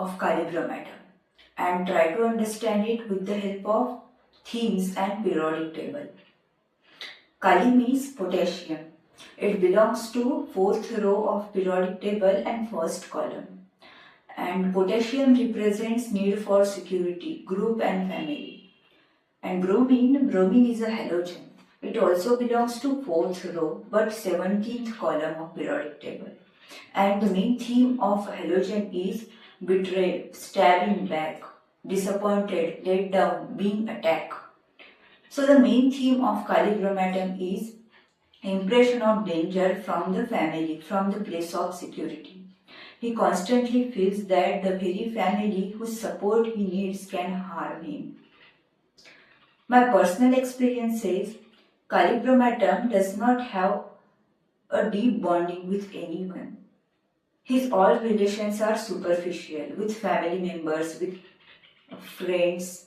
of kalibromatum and try to understand it with the help of themes and periodic table. Kali means potassium. It belongs to fourth row of periodic table and first column. And potassium represents need for security, group and family. And bromine is a halogen. It also belongs to fourth row but 17th column of periodic table. And the main theme of halogen is betrayed, stabbing back, disappointed, let down, being attacked. So the main theme of kalibromatum is impression of danger from the family, from the place of security. He constantly feels that the very family whose support he needs can harm him. My personal experience says kalibromatum does not have a deep bonding with anyone. His all relations are superficial, with family members, with friends.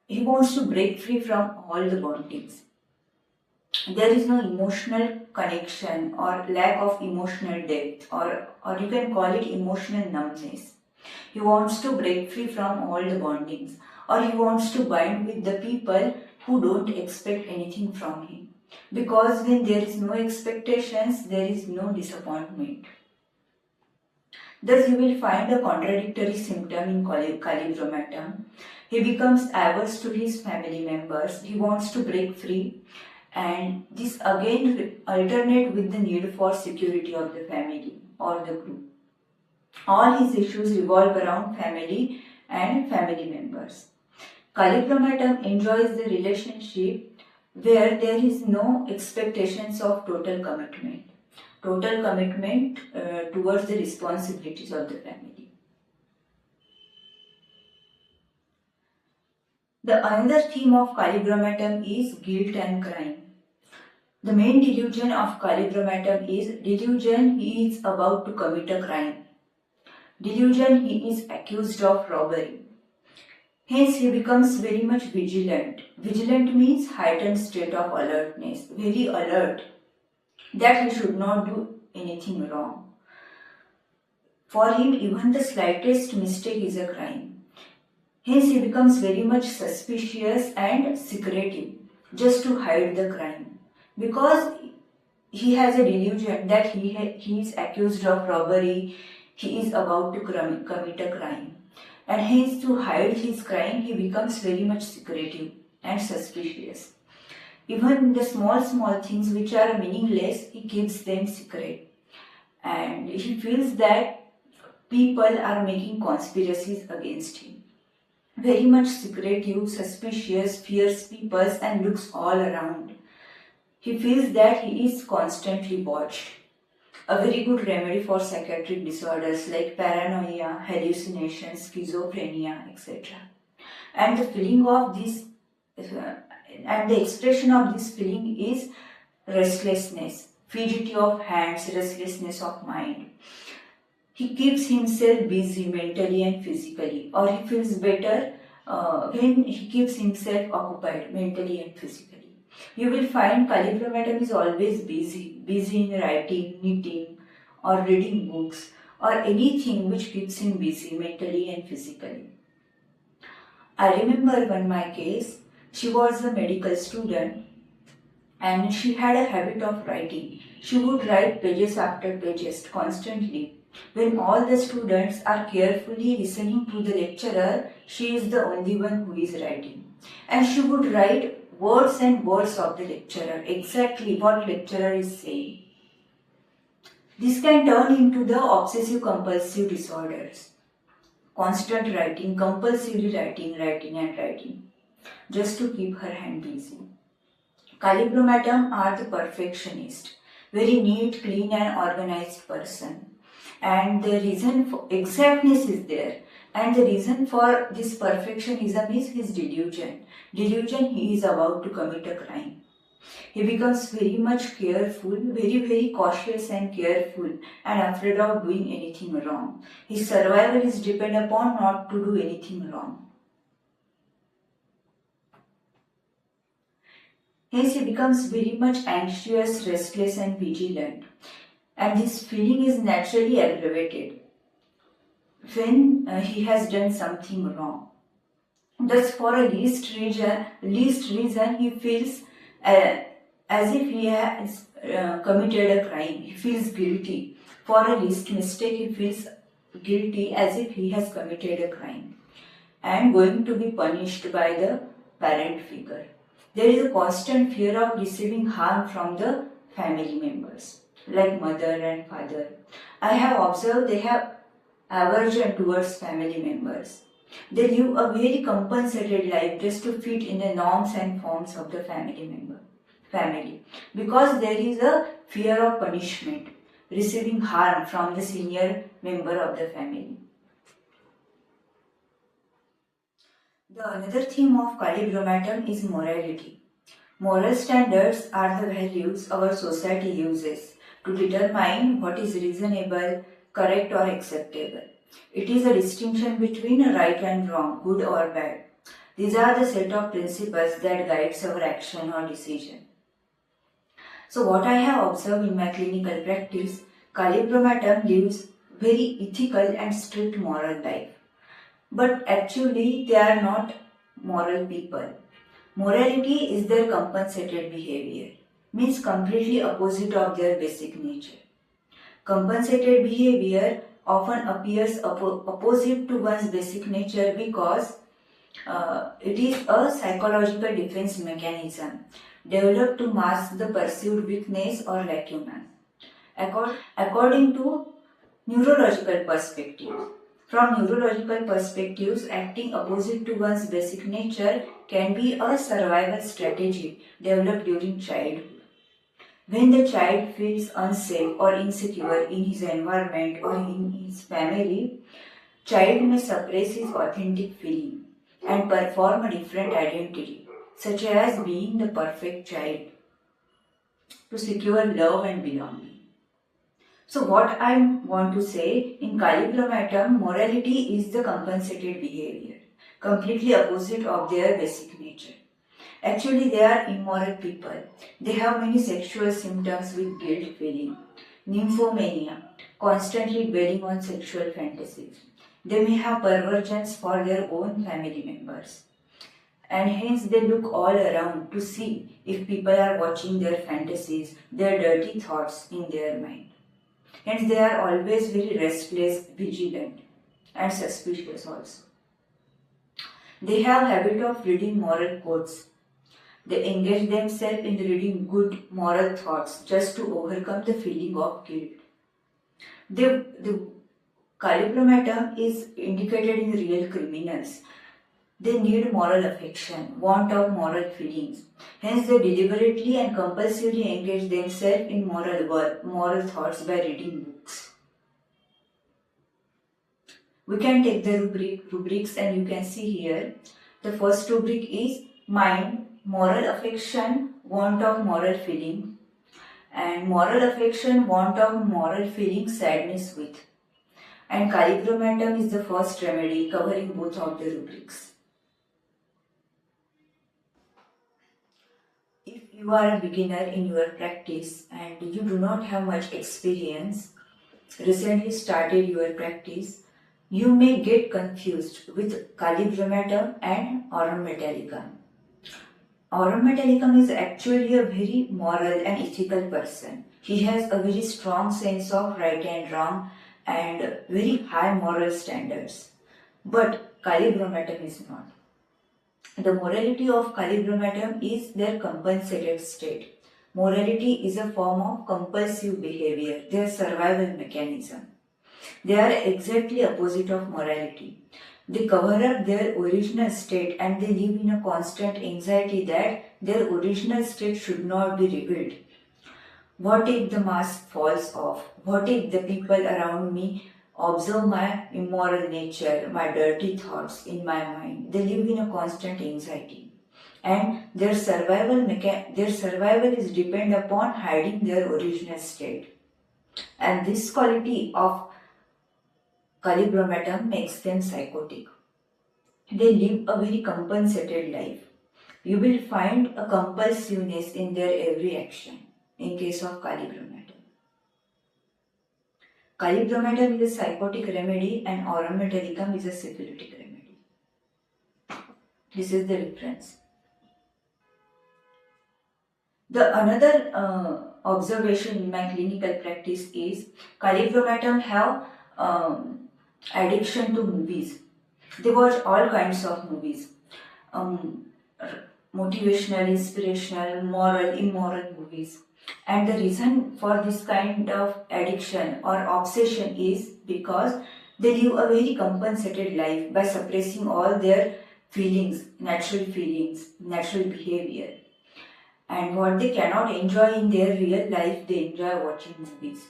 He wants to break free from all the bondings. There is no emotional connection or lack of emotional depth, or you can call it emotional numbness. He wants to break free from all the bondings, or he wants to bind with the people who don't expect anything from him. Because when there is no expectations, there is no disappointment. Thus you will find a contradictory symptom in kalibromatum. He becomes averse to his family members. He wants to break free. And this again alternate with the need for security of the family or the group. All his issues revolve around family and family members. Kalibromatum enjoys the relationship where there is no expectations of total commitment towards the responsibilities of the family. The another theme of kalibromatum is guilt and crime. The main delusion of kalibromatum is delusion he is about to commit a crime. Delusion he is accused of robbery. Hence he becomes very much vigilant. Vigilant means heightened state of alertness, very alert that he should not do anything wrong. For him, even the slightest mistake is a crime. Hence he becomes very much suspicious and secretive just to hide the crime. Because he has a delusion that he is accused of robbery, he is about to commit a crime. And hence to hide his crime, he becomes very much secretive and suspicious. Even the small things which are meaningless, he keeps them secret. And he feels that people are making conspiracies against him. Very much secretive, suspicious, fears people and looks all around. He feels that he is constantly watched. A very good remedy for psychiatric disorders like paranoia, hallucinations, schizophrenia, etc. And the feeling of this, and the expression of this feeling is restlessness, fidgety of hands, restlessness of mind. He keeps himself busy mentally and physically, or he feels better when he keeps himself occupied mentally and physically. You will find kalibromatum is always busy in writing, knitting, or reading books, or anything which keeps him busy mentally and physically. I remember one my case, she was a medical student and she had a habit of writing. She would write pages after pages constantly. When all the students are carefully listening to the lecturer, she is the only one who is writing. And she would write words and words of the lecturer, exactly what lecturer is saying. This can turn into the obsessive compulsive disorders. Constant writing, compulsively writing, just to keep her hand busy. Kalibromatum are the perfectionist, very neat, clean and organized person. And the reason for exactness is there. And the reason for this perfectionism is his delusion. Delusion he is about to commit a crime. He becomes very much careful, very cautious and careful and afraid of doing anything wrong. His survival is dependent upon not to do anything wrong. Hence he becomes very much anxious, restless and vigilant. And this feeling is naturally aggravated when he has done something wrong. Thus, for a least reason, he feels as if he has committed a crime. He feels guilty. For a least mistake, he feels guilty as if he has committed a crime and going to be punished by the parent figure. There is a constant fear of receiving harm from the family members, like mother and father. I have observed they have aversion towards family members. They live a very compensated life just to fit in the norms and forms of the family. Because there is a fear of punishment, receiving harm from the senior member of the family. The another theme of kalibromatum is morality. Moral standards are the values our society uses to determine what is reasonable, correct or acceptable. It is a distinction between right and wrong, good or bad. These are the set of principles that guides our action or decision. So what I have observed in my clinical practice, kalibromatum lives very ethical and strict moral life. But actually they are not moral people. Morality is their compensated behavior, means completely opposite of their basic nature. Compensated behavior often appears opposite to one's basic nature because it is a psychological defense mechanism developed to mask the perceived weakness or lacuna. According to neurological perspective, from neurological perspectives, acting opposite to one's basic nature can be a survival strategy developed during childhood. When the child feels unsafe or insecure in his environment or in his family, child may suppress his authentic feeling and perform a different identity, such as being the perfect child, to secure love and belonging. So what I want to say, in kalibromatum, morality is the compensated behavior, completely opposite of their basic nature. Actually, they are immoral people. They have many sexual symptoms with guilt feeling, nymphomania, constantly dwelling on sexual fantasies. They may have perversions for their own family members. And hence they look all around to see if people are watching their fantasies, their dirty thoughts in their mind. Hence they are always very restless, vigilant and suspicious also. They have habit of reading moral quotes. They engage themselves in reading good moral thoughts just to overcome the feeling of guilt. The kalibromatum is indicated in real criminals. They need moral affection, want of moral feelings. Hence they deliberately and compulsively engage themselves in moral thoughts by reading books. We can take the rubrics and you can see here. The first rubric is mind, moral affection, want of moral feeling. And moral affection, want of moral feeling, sadness with. And kalibromatum is the first remedy covering both of the rubrics. If you are a beginner in your practice and you do not have much experience, recently started your practice, you may get confused with kalibromatum and aurum metallicum. Aurum metallicum is actually a very moral and ethical person. He has a very strong sense of right and wrong and very high moral standards. But kalibromatum is not. The morality of kalibromatum is their compensated state. Morality is a form of compulsive behavior, their survival mechanism. They are exactly opposite of morality. They cover up their original state and they live in a constant anxiety that their original state should not be revealed. What if the mask falls off? What if the people around me observe my immoral nature, my dirty thoughts in my mind? They live in a constant anxiety. And their survival is dependent upon hiding their original state. And this quality of kalibromatum makes them psychotic. They live a very compensated life. You will find a compulsiveness in their every action in case of kalibromatum. Kalibromatum is a psychotic remedy and aurum metallicum is a syphilitic remedy. This is the difference. The another observation in my clinical practice is Kalibromatum have addiction to movies. They watch all kinds of movies. Motivational, inspirational, moral, immoral movies. And the reason for this kind of addiction or obsession is because they live a very compensated life by suppressing all their feelings, natural behavior. And what they cannot enjoy in their real life, they enjoy watching movies.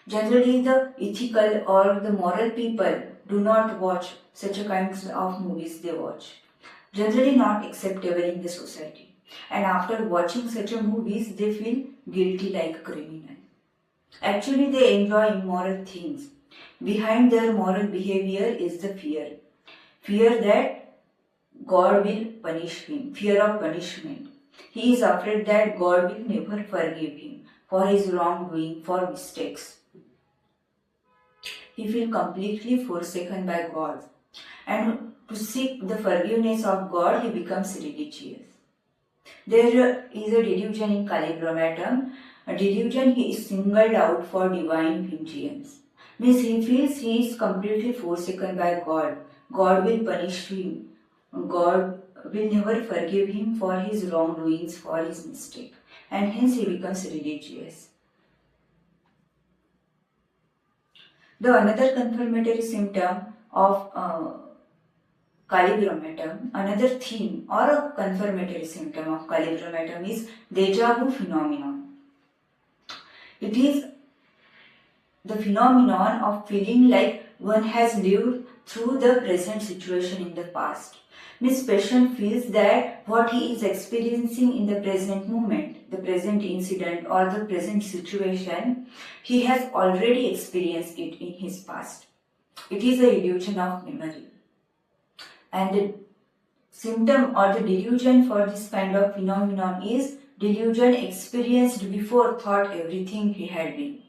Generally, the ethical or the moral people do not watch such a kinds of movies they watch. Generally not acceptable in the society. And after watching such a movies, they feel guilty like a criminal. Actually, they enjoy immoral things. Behind their moral behavior is the fear. Fear that God will punish him. Fear of punishment. He is afraid that God will never forgive him for his wrongdoing, for mistakes. He feels completely forsaken by God. And to seek the forgiveness of God, he becomes religious. There is a delusion in Kalibromatum. A delusion he is singled out for divine vengeance. Means he feels he is completely forsaken by God. God will punish him. God will never forgive him for his wrongdoings, for his mistake. And hence he becomes religious. The another confirmatory symptom of Kalibromatum, another theme or a confirmatory symptom of Kalibromatum is deja vu phenomenon. It is the phenomenon of feeling like one has lived through the present situation in the past. Means patient feels that what he is experiencing in the present moment, the present incident or the present situation, he has already experienced it in his past. It is an illusion of memory. And the symptom or the delusion for this kind of phenomenon is delusion experienced before thought everything he had been.